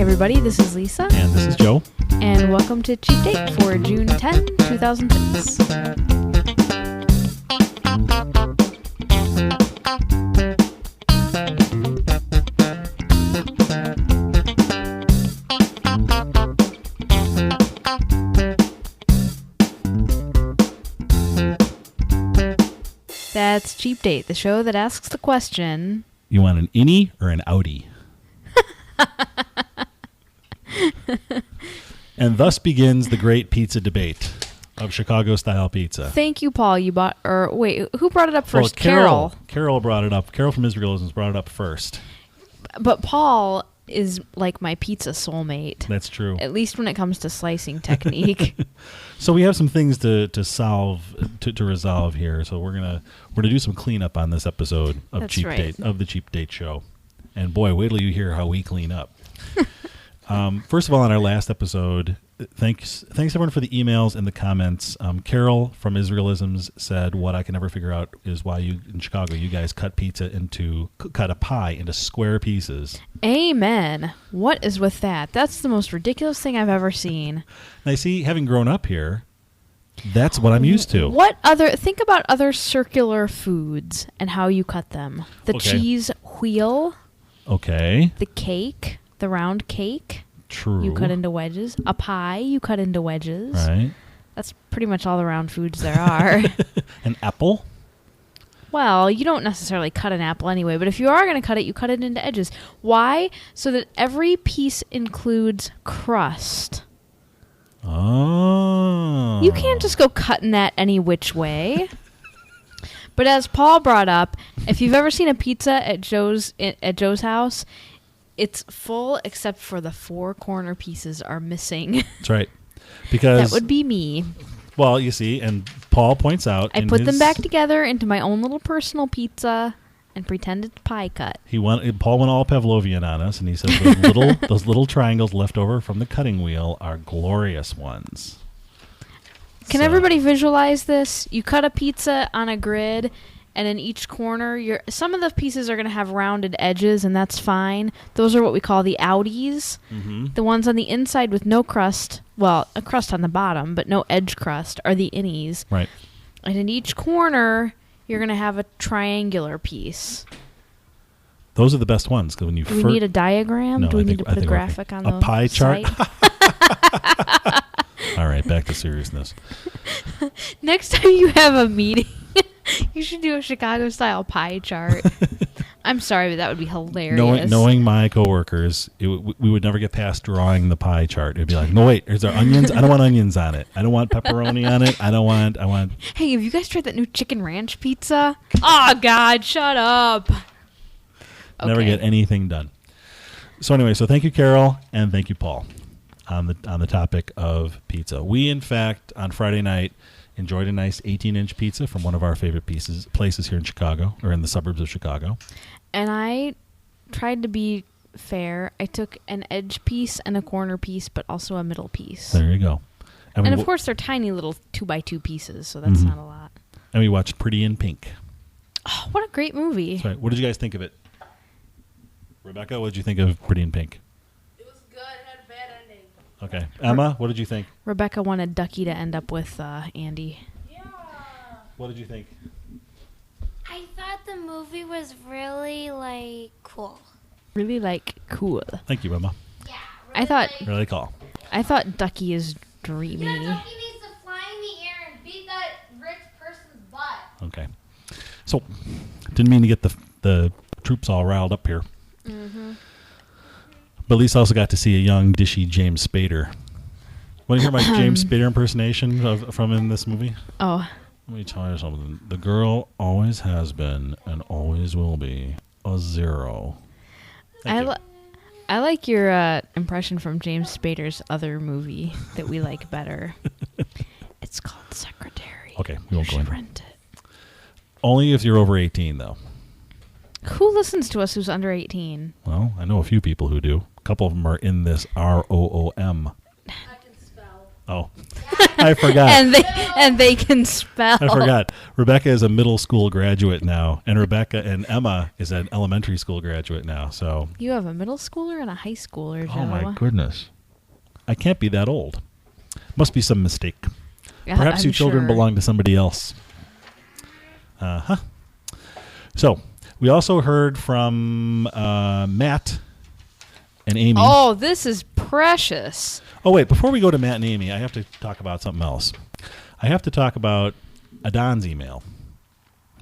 everybody, this is Lisa. And this is Joe. And welcome to Cheap Date for June 10, 2006. That's Cheap Date, the show that asks the question... You want an Innie or an Outie? And thus begins the great pizza debate of Chicago-style pizza. Thank you, Paul. You bought... Or wait, who brought it up first? Well, Carol brought it up. Carol from Israelisms brought it up first. But Paul is like my pizza soulmate. That's true. At least when it comes to slicing technique. So we have some things to resolve here. So we're gonna do some cleanup on this episode of the Cheap Date show. And boy, wait till you hear how we clean up. First of all, on our last episode, thanks everyone for the emails and the comments. Carol from Israelisms said, "What I can never figure out is why you in Chicago you guys cut a pie into square pieces." Amen. What is with that? That's the most ridiculous thing I've ever seen. And I see, having grown up here, that's what I'm used to. Think about other circular foods and how you cut them. The cheese wheel. Okay. The cake, the round cake. True. You cut into wedges. A pie, you cut into wedges. Right. That's pretty much all the round foods there are. An apple? Well, you don't necessarily cut an apple anyway, but if you are going to cut it, you cut it into edges. Why? So that every piece includes crust. Oh. You can't just go cutting that any which way. But as Paul brought up, if you've ever seen a pizza at Joe's house, it's full except for the four corner pieces are missing. That's right. Because that would be me. Well, you see, and Paul points out... I put them back together into my own little personal pizza and pretend it's pie cut. Paul went all Pavlovian on us, and he said those little triangles left over from the cutting wheel are glorious ones. Can everybody visualize this? You cut a pizza on a grid, and in each corner, some of the pieces are going to have rounded edges, and that's fine. Those are what we call the Outies. Mm-hmm. The ones on the inside with no crust, well, a crust on the bottom, but no edge crust, are the Innies. Right. And in each corner, you're going to have a triangular piece. Those are the best ones. When you Do we need a diagram? No, Do we need to put a graphic on the pie chart? site? All right, back to seriousness. Next time you have a meeting, you should do a Chicago-style pie chart. I'm sorry, but that would be hilarious. Knowing my coworkers, we would never get past drawing the pie chart. It'd be like, no, wait, is there onions? I don't want onions on it. I don't want pepperoni on it. I want... Hey, have you guys tried that new chicken ranch pizza? Oh, God, shut up. Never get anything done. So anyway, so thank you, Carol, and thank you, Paul, on the topic of pizza. We, in fact, on Friday night, enjoyed a nice 18-inch pizza from one of our favorite places here in Chicago, or in the suburbs of Chicago. And I tried to be fair. I took an edge piece and a corner piece, but also a middle piece. There you go. And of course, they're tiny little 2x2 pieces, so that's not a lot. And we watched Pretty in Pink. Oh, what a great movie. That's right. What did you guys think of it? Rebecca, what did you think of Pretty in Pink? It was good. It had a bad ending. Okay. Emma, what did you think? Rebecca wanted Ducky to end up with Andy. Yeah. What did you think? I thought the movie was really, cool. Really, cool. Thank you, Emma. Yeah. Really cool. I thought Ducky is dreamy. Ducky needs to fly in the air and beat that rich person's butt. Okay. So, didn't mean to get the troops all riled up here. Mm-hmm. But Lisa also got to see a young, dishy James Spader. Want to hear my James Spader impersonation from in this movie? Oh. Let me tell you something. The girl always has been and always will be a zero. I like your impression from James Spader's other movie that we like better. It's called Secretary. Okay, we won't go into it. Rent it. Only if you're over 18, though. Who listens to us who's under 18? Well, I know a few people who do. A couple of them are in this ROOM. I can spell. Oh, I forgot. and they can spell. I forgot. Rebecca is a middle school graduate now, and Emma is an elementary school graduate now. So you have a middle schooler and a high schooler, Joe. Oh my goodness, I can't be that old. Must be some mistake. Yeah, Perhaps you children belong to somebody else. So we also heard from Matt and Amy. Oh, this is precious. Oh, wait. Before we go to Matt and Amy, I have to talk about something else. I have to talk about Adon's email.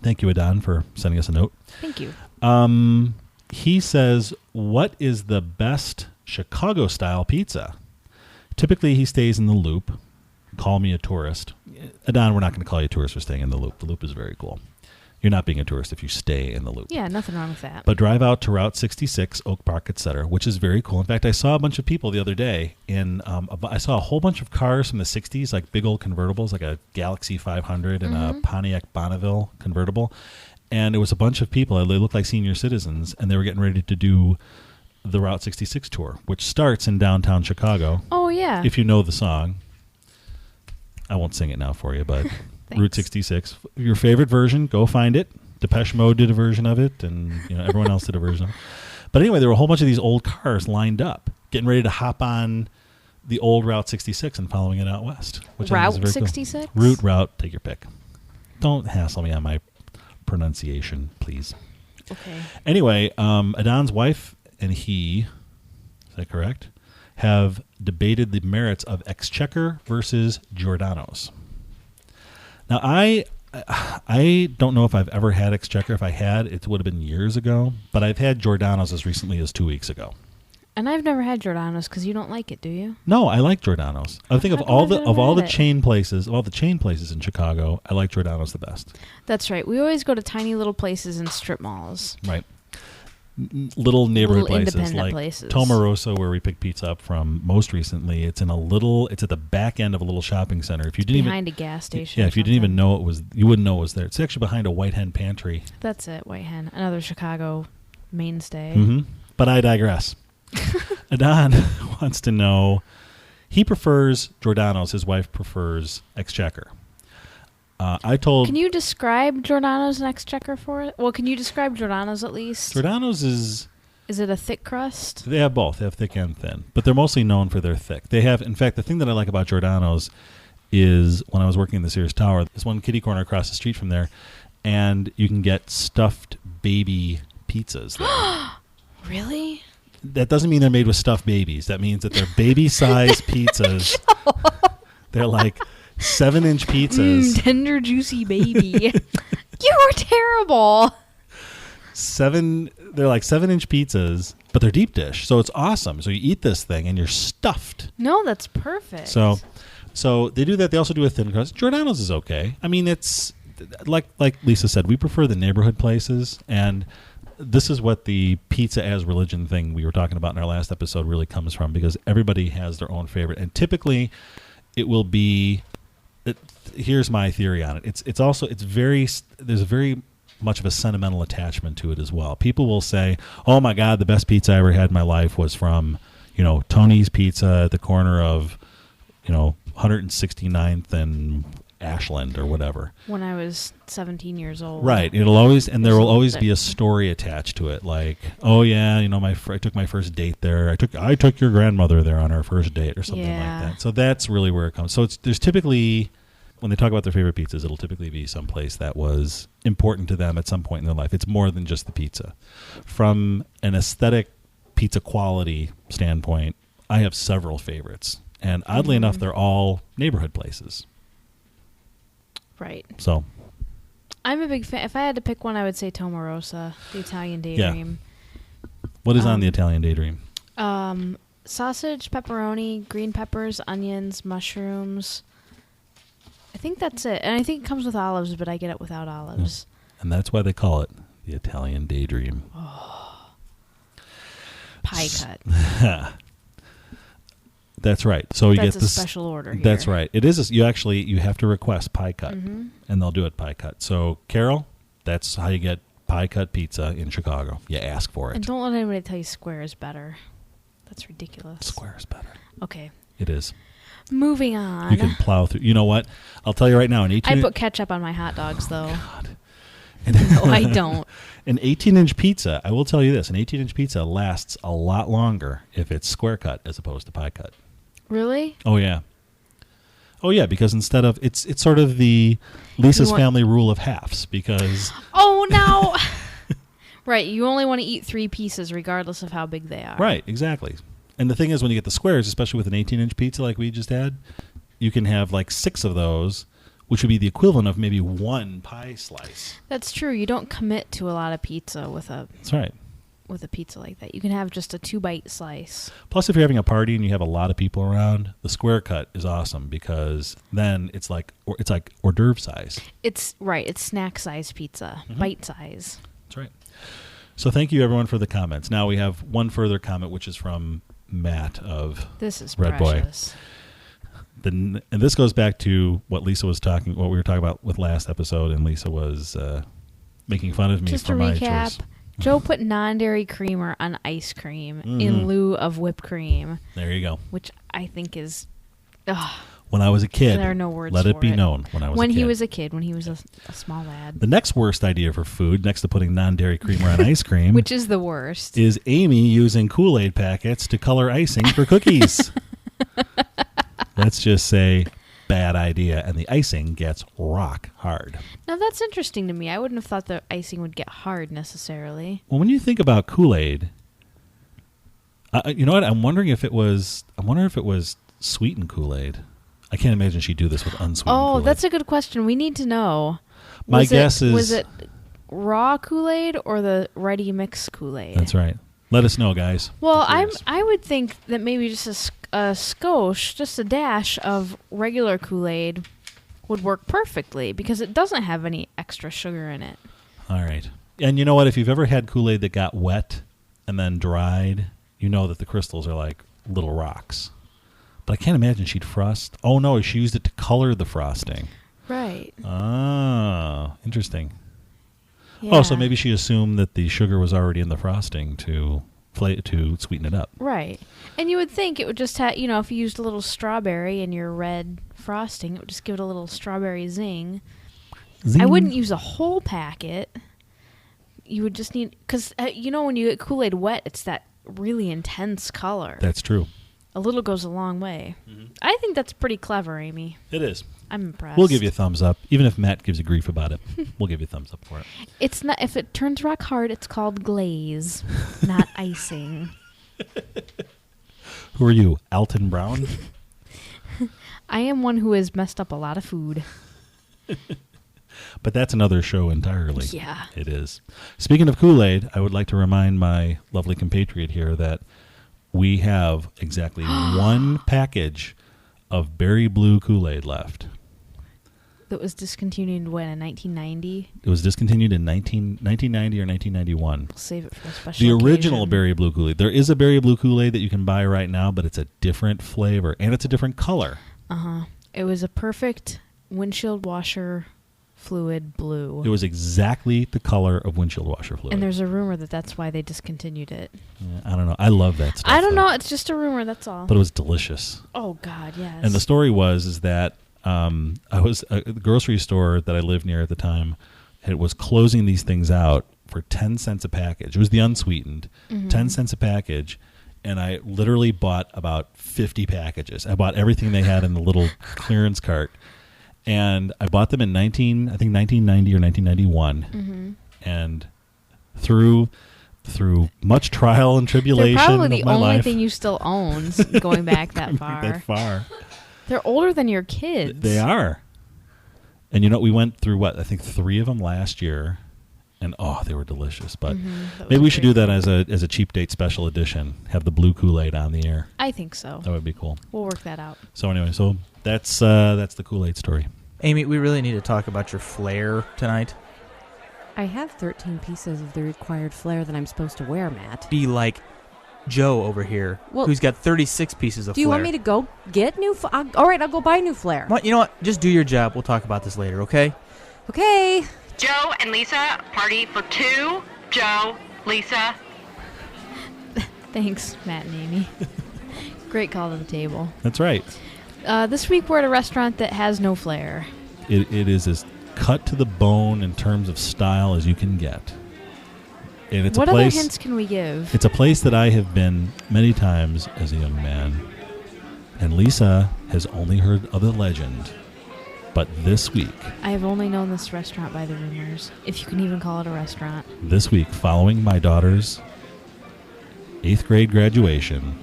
Thank you, Adon, for sending us a note. Thank you. He says, what is the best Chicago-style pizza? Typically, he stays in the Loop. Call me a tourist. Adon, we're not going to call you a tourist for staying in the Loop. The Loop is very cool. You're not being a tourist if you stay in the Loop. Yeah, nothing wrong with that. But drive out to Route 66, Oak Park, etc., which is very cool. In fact, I saw a bunch of people the other day. I saw a whole bunch of cars from the 60s, like big old convertibles, like a Galaxy 500 and a Pontiac Bonneville convertible. And it was a bunch of people. They looked like senior citizens, and they were getting ready to do the Route 66 tour, which starts in downtown Chicago. Oh, yeah. If you know the song. I won't sing it now for you, but Route 66. Your favorite version, go find it. Depeche Mode did a version of it, and everyone else did a version of it. But anyway, there were a whole bunch of these old cars lined up, getting ready to hop on the old Route 66 and following it out west. Which Route 66? Cool. Route, take your pick. Don't hassle me on my pronunciation, please. Okay. Anyway, Adon's wife and he, is that correct, have debated the merits of Exchequer versus Giordano's. Now, I don't know if I've ever had Exchequer. If I had, it would have been years ago. But I've had Giordano's as recently as 2 weeks ago. And I've never had Giordano's because you don't like it, do you? No, I like Giordano's. I think of all the chain places in Chicago, I like Giordano's the best. That's right. We always go to tiny little places in strip malls. Right. Little neighborhood places like places. Tomarosa, where we picked pizza up from most recently. It's at the back end of a little shopping center. If you didn't behind a gas station. Yeah, if you didn't even know it was, you wouldn't know it was there. It's actually behind a White Hen Pantry. That's it, White Hen, another Chicago mainstay. Mm-hmm. But I digress. Adon wants to know. He prefers Giordano's. His wife prefers Exchequer. Can you describe Giordano's and Exchequer for it? Well, can you describe Giordano's at least? Giordano's is it a thick crust? They have both. They have thick and thin, but they're mostly known for their thick. They have, in fact, the thing that I like about Giordano's is when I was working in the Sears Tower, there's one kitty corner across the street from there, and you can get stuffed baby pizzas there. Really? That doesn't mean they're made with stuffed babies. That means that they're baby-sized pizzas. They're like 7-inch pizzas. Tender, juicy baby. You're terrible. They're like 7-inch pizzas, but they're deep dish, so it's awesome. So you eat this thing and you're stuffed. No, that's perfect. So they do that. They also do a thin crust. Giordano's is okay. I mean, it's like Lisa said, we prefer the neighborhood places, and this is what the pizza as religion thing we were talking about in our last episode really comes from, because everybody has their own favorite, and typically it will be. Here's my theory on it. There's very much of a sentimental attachment to it as well. People will say, "Oh my God, the best pizza I ever had in my life was from, Tony's Pizza at the corner of, 169th and Ashland or whatever." When I was 17 years old. Right. There will always be a story attached to it. Like, oh yeah, I took my first date there. I took your grandmother there on our first date or something like that. So that's really where it comes. So there's typically, when they talk about their favorite pizzas, it'll typically be someplace that was important to them at some point in their life. It's more than just the pizza. From an aesthetic pizza quality standpoint, I have several favorites. And oddly enough, they're all neighborhood places. Right. So I'm a big fan. If I had to pick one, I would say Tomarosa, the Italian Daydream. Yeah. What is on the Italian Daydream? Sausage, pepperoni, green peppers, onions, mushrooms. I think that's it. And I think it comes with olives, but I get it without olives. Yeah. And that's why they call it the Italian Daydream. Oh. Pie cut. That's right. So you that's get this special order here. That's right. It is. You have to request pie cut, and they'll do it pie cut. So Carol, that's how you get pie cut pizza in Chicago. You ask for it. And don't let anybody tell you square is better. That's ridiculous. Square is better. Okay. It is. Moving on. You can plow through. You know what? I'll tell you right now. I put ketchup on my hot dogs, though. God. No, I don't. An 18-inch pizza, I will tell you this, an 18-inch pizza lasts a lot longer if it's square cut as opposed to pie cut. Really? Oh, yeah. Oh, yeah, because instead of, it's sort of the Lisa's family rule of halves, because... Oh, no! Right, you only want to eat 3 pieces regardless of how big they are. Right, exactly. And the thing is, when you get the squares, especially with an 18-inch pizza like we just had, you can have like 6 of those, which would be the equivalent of maybe 1 pie slice. That's true. You don't commit to a lot of pizza with a... That's right. With a pizza like that. You can have just a 2-bite slice. Plus, if you're having a party and you have a lot of people around, the square cut is awesome because then it's like hors d'oeuvre size. It's right. It's snack size pizza, bite size. That's right. So thank you everyone for the comments. Now we have one further comment, which is from Matt of This is Redboy. precious. And this goes back to what we were talking about with last episode, and Lisa was making fun of me just for my choice. Just to recap, Joe put non-dairy creamer on ice cream in lieu of whipped cream. There you go. Which I think is... when I was a kid, there are no words let for it be known. When he was a kid, when he was a small lad. The next worst idea for food, next to putting non-dairy creamer on ice cream... which is the worst. ...is Amy using Kool-Aid packets to color icing for cookies. Let's just say... bad idea, and the icing gets rock hard. Now that's interesting to me. I wouldn't have thought the icing would get hard necessarily. Well, when you think about Kool-Aid, you know what? I'm wondering if it was sweetened Kool-Aid. I can't imagine she'd do this with unsweetened Kool-Aid. That's a good question. We need to know. My guess is... was it raw Kool-Aid or the ready mix Kool-Aid? That's right. Let us know, guys. Well, I would think that maybe just a skosh, just a dash of regular Kool-Aid would work perfectly because it doesn't have any extra sugar in it. All right. And you know what? If you've ever had Kool-Aid that got wet and then dried, you know that the crystals are like little rocks. But I can't imagine she'd frost. Oh, no, she used it to color the frosting. Right. Ah, interesting. Yeah. Oh, so maybe she assumed that the sugar was already in the frosting to sweeten it up. Right. And you would think it would just have, if you used a little strawberry in your red frosting, it would just give it a little strawberry zing. Zing. I wouldn't use a whole packet. You would just need, because, when you get Kool-Aid wet, it's that really intense color. That's true. A little goes a long way. Mm-hmm. I think that's pretty clever, Amy. It is. I'm impressed. We'll give you a thumbs up. Even if Matt gives you grief about it, we'll give you a thumbs up for it. It's not. If it turns rock hard, it's called glaze, not icing. Who are you, Alton Brown? I am one who has messed up a lot of food. But that's another show entirely. Yeah. It is. Speaking of Kool-Aid, I would like to remind my lovely compatriot here that we have exactly one package of berry blue Kool-Aid left. That was discontinued when, in 1990? It was discontinued in 1990 or 1991. We'll save it for a special The occasion. original berry blue Kool-Aid. There is a berry blue Kool-Aid that you can buy right now, but it's a different flavor, and it's a different color. Uh-huh. It was a perfect windshield washer fluid blue. It was exactly the color of windshield washer fluid. And there's a rumor that that's why they discontinued it. Yeah, I don't know. I love that stuff. I don't know. It's just a rumor, that's all. But it was delicious. Oh, God, yes. And the story is that I was at the grocery store that I lived near at the time. It was closing these things out for 10 cents a package. It was the unsweetened, 10 cents a package. And I literally bought about 50 packages. I bought everything they had in the little clearance cart. And I bought them in 1990 or 1991. Mm-hmm. And through much trial and tribulation They're probably of the my only life, thing you still own going back that far. They're older than your kids. They are. And we went through I think 3 of them last year. And they were delicious. But maybe we should do that as a cheap date special edition. Have the blue Kool-Aid on the air. I think so. That would be cool. We'll work that out. So anyway, that's the Kool-Aid story. Amy, we really need to talk about your flair tonight. I have 13 pieces of the required flair that I'm supposed to wear, Matt. Be like Joe over here, who's got 36 pieces of flair. Do you want me to go get new all right, I'll go buy new flair. Well, you know what? Just do your job. We'll talk about this later, okay? Okay. Joe and Lisa, party for 2. Joe, Lisa. Thanks, Matt and Amy. Great call to the table. That's right. This week we're at a restaurant that has no flair. It is as cut to the bone in terms of style as you can get. And it's what a place, other hints can we give? It's a place that I have been many times as a young man. And Lisa has only heard of the legend. But this week... I have only known this restaurant by the rumors, if you can even call it a restaurant. This week, following my daughter's 8th grade graduation,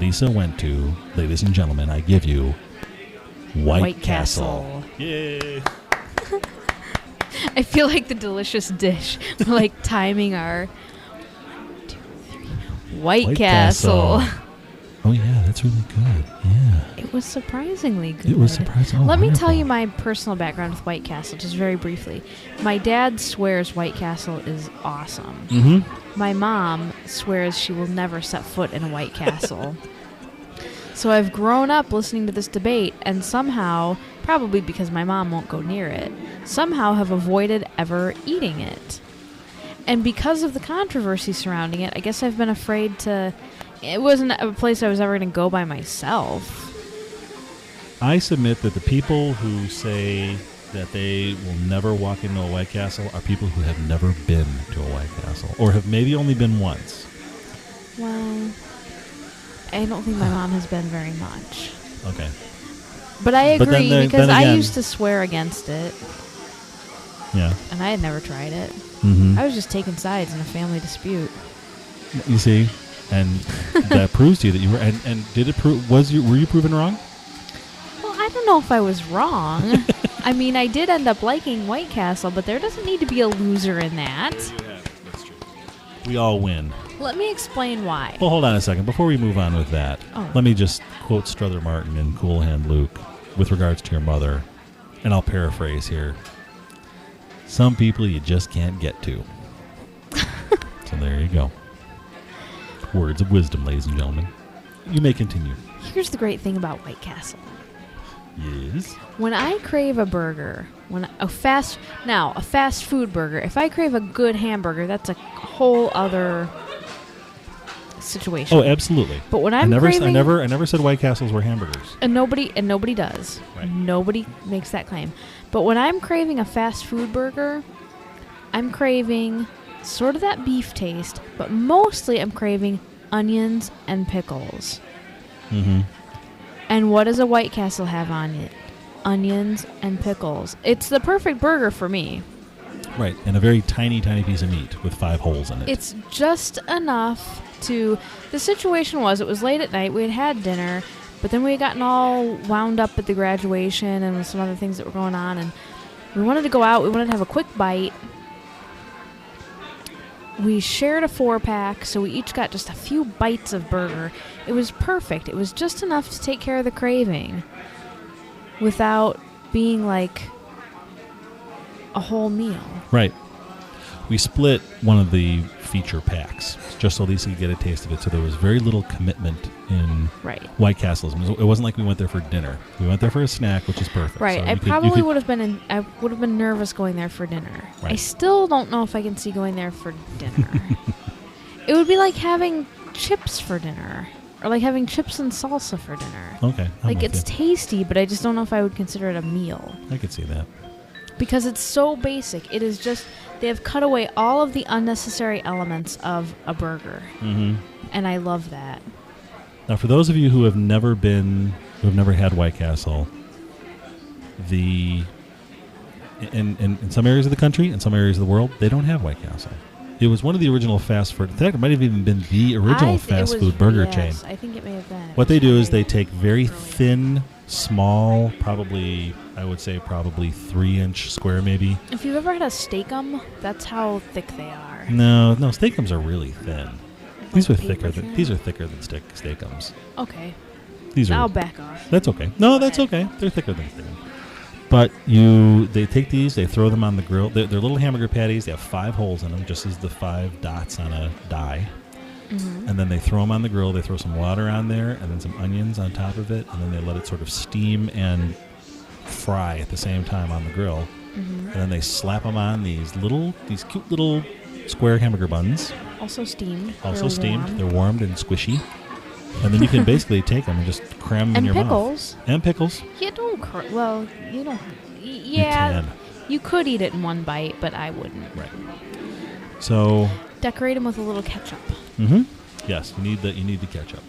Lisa went to, ladies and gentlemen, I give you, White Castle. Yay! I feel like the delicious dish. We're like timing our 1, 2, 3. White Castle. Oh, yeah, that's really good. Yeah. It was surprisingly good. It was surprisingly Let me wonderful. tell you my personal background with White Castle, just very briefly. My dad swears White Castle is awesome. Mm-hmm. My mom swears she will never set foot in a White Castle. So I've grown up listening to this debate and somehow, probably because my mom won't go near it, somehow have avoided ever eating it. And because of the controversy surrounding it, I guess I've been afraid to... It wasn't a place I was ever going to go by myself. I submit that the people who say that they will never walk into a White Castle are people who have never been to a White Castle, or have maybe only been once. Well, I don't think my mom has been very much. Okay. But I agree, because I again, used to swear against it. Yeah. And I had never tried it. Mm-hmm. I was just taking sides in a family dispute. You see, and that proves to you that you were. And did it prove? Were you proven wrong? Well, I don't know if I was wrong. I mean, I did end up liking White Castle, but there doesn't need to be a loser in that. Yeah, that's true. We all win. Let me explain why. Well, hold on a second. Before we move on with that, let me just quote Strother Martin and Cool Hand Luke with regards to your mother, and I'll paraphrase here. Some people you just can't get to. So there you go. Words of wisdom, ladies and gentlemen. You may continue. Here's the great thing about White Castle. Yes. When I crave a burger, a fast food burger, if I crave a good hamburger, that's a whole other situation. Oh, absolutely. But when I never said White Castles were hamburgers. And nobody does. Right. Nobody makes that claim. But when I'm craving a fast food burger, I'm craving sort of that beef taste, but mostly I'm craving onions and pickles. Mm-hmm. And what does a White Castle have on it? Onions and pickles. It's the perfect burger for me. Right, and a very tiny, tiny piece of meat with 5 holes in it. It's just enough to... The situation was, it was late at night, we had dinner, but then we had gotten all wound up at the graduation and some other things that were going on, and we wanted to go out, we wanted to have a quick bite. We shared a 4-pack, so we each got just a few bites of burger. It was perfect. It was just enough to take care of the craving without being like a whole meal. Right. We split one of the feature packs just so Lisa could get a taste of it, so there was very little commitment in White Castles. It wasn't like we went there for dinner. We went there for a snack, which is perfect. Right. So I probably would have been nervous going there for dinner. Right. I still don't know if I can see going there for dinner. It would be like having chips for dinner. Or like having chips and salsa for dinner. Okay. Like it's tasty, but I just don't know if I would consider it a meal. I could see that. Because it's so basic. It is just, they have cut away all of the unnecessary elements of a burger. Mm-hmm. And I love that. Now, for those of you who have never had White Castle, in some areas of the country and some areas of the world, they don't have White Castle. It was one of the original fast food. In fact, it might have even been the original fast food burger chain. I think it may have been. What they do is they take very thin, small, probably 3-inch square maybe. If you've ever had a Steak-umm, that's how thick they are. No, Steak-umms are really thin. These are thicker than Steak-umms. Okay. I'll back off. That's okay. No, that's okay. They're thicker than Steak-umms. But they take these, they throw them on the grill. They're little hamburger patties. They have 5 holes in them, just as the 5 dots on a die. Mm-hmm. And then they throw them on the grill. They throw some water on there, and then some onions on top of it, and then they let it sort of steam and fry at the same time on the grill. Mm-hmm. And then they slap them on these cute little square hamburger buns. Also steamed. They're warmed and squishy. And then you can basically take them and just cram them in your pickles. mouth. And pickles. You don't. You don't. Yeah. You could eat it in one bite, but I wouldn't. Right. So. Decorate them with a little ketchup. Mm-hmm. Yes, you need the ketchup.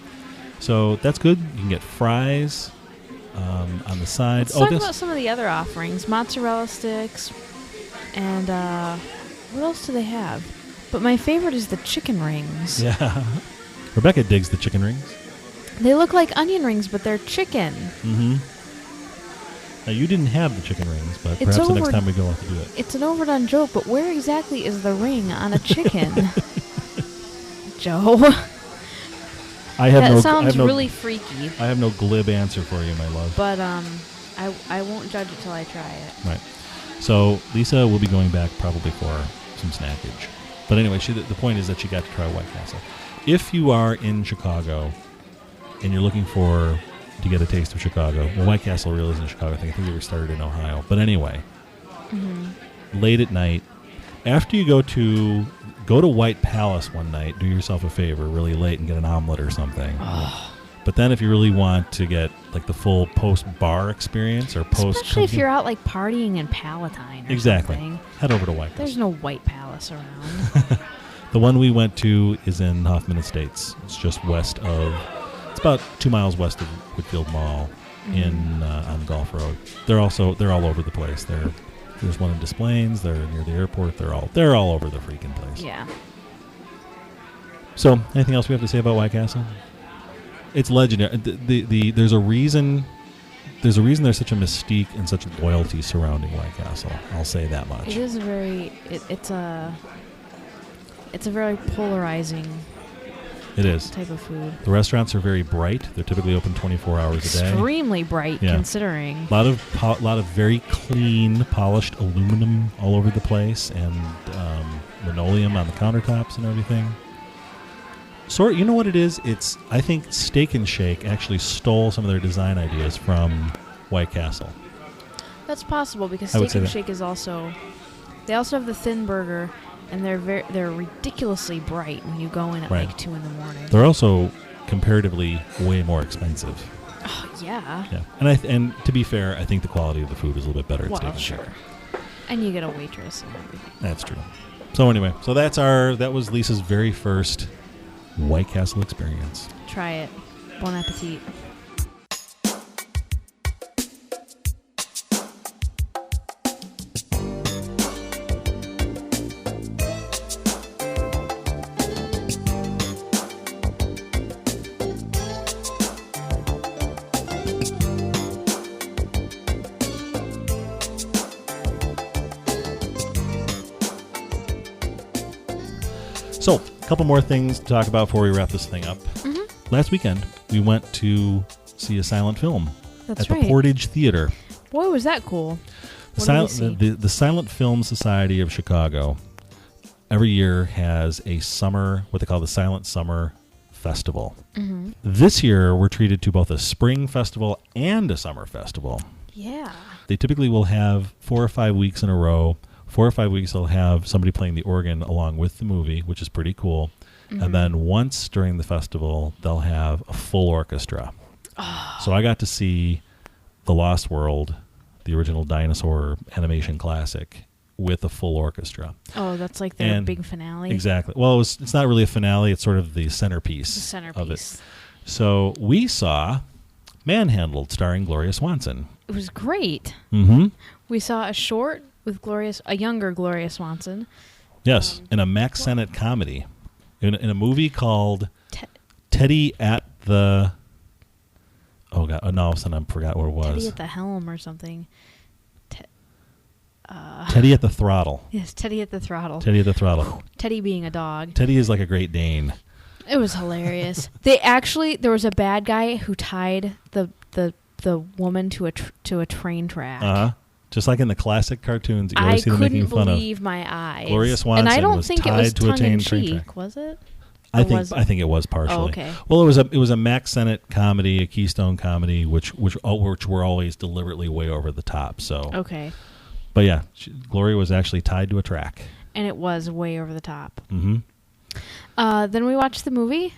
So that's good. You can get fries on the side. Let's talk about some of the other offerings. Mozzarella sticks. And what else do they have? But my favorite is the chicken rings. Yeah. Rebecca digs the chicken rings. They look like onion rings, but they're chicken. Mm-hmm. Now, you didn't have the chicken rings, but perhaps the next time we go, we'll have to do it. It's an overdone joke, but where exactly is the ring on a chicken? Joe. That sounds really freaky. I have no glib answer for you, my love. But I won't judge it till I try it. Right. So Lisa will be going back probably for some snackage. But anyway, the point is that she got to try White Castle. If you are in Chicago and you're looking to get a taste of Chicago, well, White Castle really isn't Chicago. I think they were started in Ohio. But anyway, late at night, after you go to White Palace one night, do yourself a favor, really late, and get an omelet or something. But then if you really want to get like the full post-bar experience or post... Especially if you're out like partying in Palatine or something. Head over to White Castle. There's no White Palace around. The one we went to is in Hoffman Estates. It's just it's about 2 miles west of Whitfield Mall on Gulf Road. They're all over the place. There's one in Des Plaines. They're near the airport. They're all over the freaking place. Yeah. So, anything else we have to say about White Castle? It's legendary. There's a reason there's such a mystique and such loyalty surrounding White Castle. I'll say that much. It is it's a very polarizing type of food. The restaurants are very bright. They're typically open 24 hours a day. Extremely bright, considering. A lot of very clean, polished aluminum all over the place, and linoleum on the countertops and everything. You know what it is? I think Steak and Shake actually stole some of their design ideas from White Castle. That's possible, because Steak and Shake is also... They also have the thin burger, and they're ridiculously bright when you go in at like 2 in the morning. They're also comparatively way more expensive. Oh, yeah. Yeah. And to be fair, I think the quality of the food is a little bit better at Steak and Shake. And you get a waitress and everything. That's true. So anyway, that was Lisa's very first White Castle experience. Try it. Bon appetit. So, a couple more things to talk about before we wrap this thing up. Mm-hmm. Last weekend, we went to see a silent film at the Portage Theater. Boy, was that cool. The Silent Film Society of Chicago every year has what they call the Silent Summer Festival. Mm-hmm. This year, we're treated to both a spring festival and a summer festival. Yeah. They typically will have 4 or 5 weeks in a row. 4 or 5 weeks, they'll have somebody playing the organ along with the movie, which is pretty cool. Mm-hmm. And then once during the festival, they'll have a full orchestra. Oh. So I got to see The Lost World, the original dinosaur animation classic, with a full orchestra. Oh, that's like their big finale? Exactly. Well, it's not really a finale. It's sort of the centerpiece of it. So we saw Manhandled, starring Gloria Swanson. It was great. Mm-hmm. We saw a short with a younger Gloria Swanson. Yes, in a Max Sennett comedy. In a movie called Teddy at the... Oh, God. Oh, no, all of a sudden I forgot what it was. Teddy at the helm or something. Teddy at the throttle. Yes, Teddy at the throttle. Teddy at the throttle. Teddy being a dog. Teddy is like a Great Dane. It was hilarious. There was a bad guy who tied the woman to a train track. Uh-huh. Just like in the classic cartoons, you always see them making fun of. I couldn't believe my eyes. Gloria Swanson and I don't was think tied it was to a train tongue-in-cheek, track. was it? I think it was partially. Oh, okay. Well, it was a Max Sennett comedy, a Keystone comedy, which were always deliberately way over the top. So okay. But yeah, Gloria was actually tied to a track, and it was way over the top. Mm-hmm. Then we watched the movie.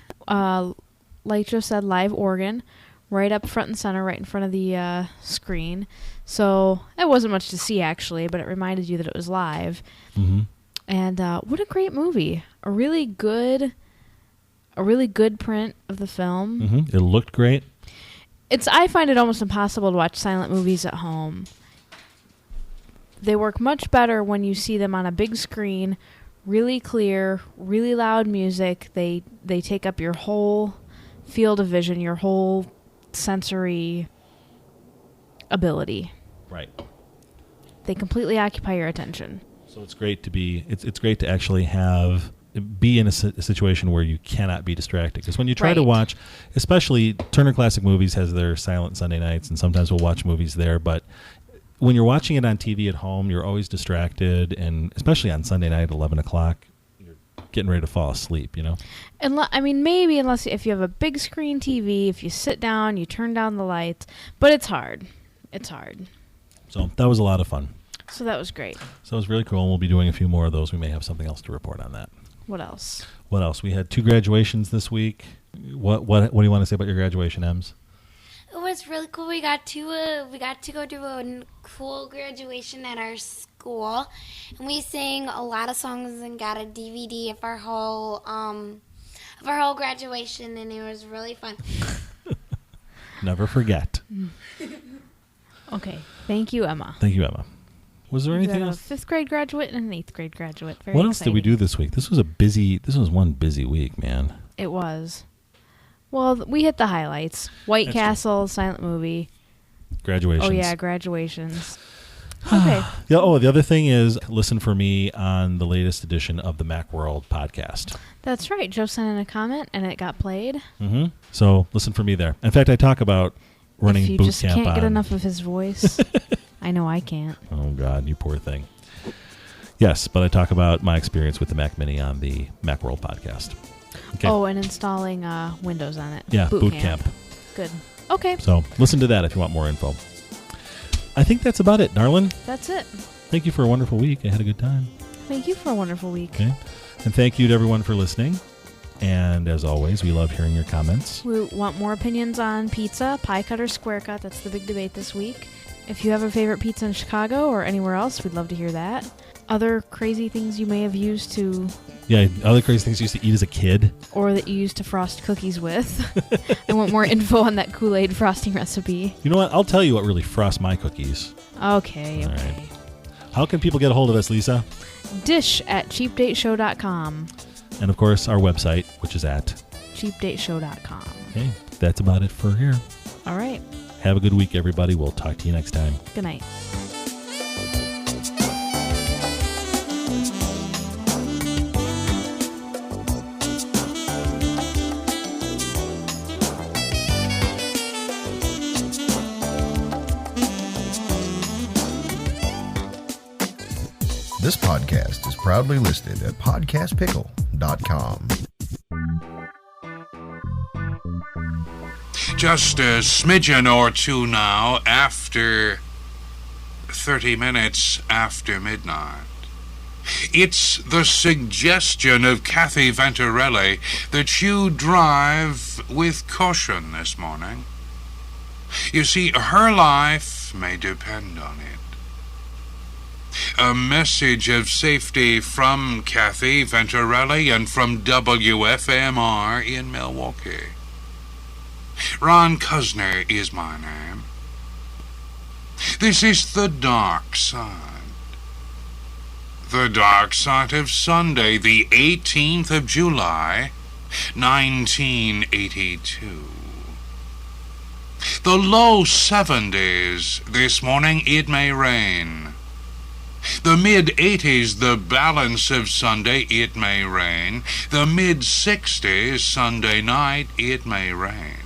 like Joe said, live organ right up front and center, right in front of the screen. So it wasn't much to see, actually, but it reminded you that it was live. Mm-hmm. And what a great movie. A really good print of the film. Mm-hmm. It looked great. I find it almost impossible to watch silent movies at home. They work much better when you see them on a big screen, really clear, really loud music. They take up your whole field of vision, your whole sensory ability. Right. They completely occupy your attention. So it's great to it's great to actually be in a situation where you cannot be distracted. Because when you try to watch, especially Turner Classic Movies has their silent Sunday nights, and sometimes we'll watch movies there, but when you're watching it on TV at home, you're always distracted, and especially on Sunday night at 11 o'clock, you're getting ready to fall asleep, you know? Maybe unless if you have a big screen TV, if you sit down, you turn down the lights, but it's hard. It's hard. So that was a lot of fun. So that was great. So it was really cool, and we'll be doing a few more of those. We may have something else to report on that. What else? We had 2 graduations this week. What do you want to say about your graduation, Ems? It was really cool. We got to go to a cool graduation at our school, and we sang a lot of songs and got a DVD of our whole graduation, and it was really fun. Never forget. Okay. Thank you, Emma. Thank you, Emma. Was there anything else? A 5th grade graduate and an 8th grade graduate. Very What else exciting. did we do this week? This was one busy week, man. It was. Well, we hit the highlights. White That's Castle, silent movie. Graduations. Oh, yeah, graduations. Okay. The other thing is listen for me on the latest edition of the Macworld Podcast. That's right. Joe sent in a comment, and it got played. Mm-hmm. So listen for me there. In fact, I talk about running boot camp on. If you just can't get enough of his voice. I know I can't. Oh, God, you poor thing. Yes, but I talk about my experience with the Mac Mini on the Macworld Podcast. Okay. Oh, and installing Windows on it. Yeah, boot camp. Good. Okay. So listen to that if you want more info. I think that's about it, darling. That's it. Thank you for a wonderful week. I had a good time. Thank you for a wonderful week. Okay. And thank you to everyone for listening. And as always, we love hearing your comments. We want more opinions on pizza, pie cut or square cut. That's the big debate this week. If you have a favorite pizza in Chicago or anywhere else, we'd love to hear that. Other crazy things you may have used to... Yeah, other crazy things you used to eat as a kid. Or that you used to frost cookies with. I want more info on that Kool-Aid frosting recipe. You know what? I'll tell you what really frosts my cookies. Okay. All right. How can people get a hold of us, Lisa? dish@cheapdateshow.com. And, of course, our website, which is at... cheapdateshow.com. Okay, that's about it for here. All right. Have a good week, everybody. We'll talk to you next time. Good night. This podcast is proudly listed at podcastpickle.com. Just a smidgen or two now after 30 minutes after midnight. It's the suggestion of Kathy Venturelli that you drive with caution this morning. You see, her life may depend on it. A message of safety from Kathy Venturelli and from WFMR in Milwaukee. Ron Cuzner is my name. This is The Dark Side. The Dark Side of Sunday, the 18th of July, 1982. The low 70s. This morning it may rain. The mid-80s, the balance of Sunday, it may rain. The mid-60s, Sunday night, it may rain.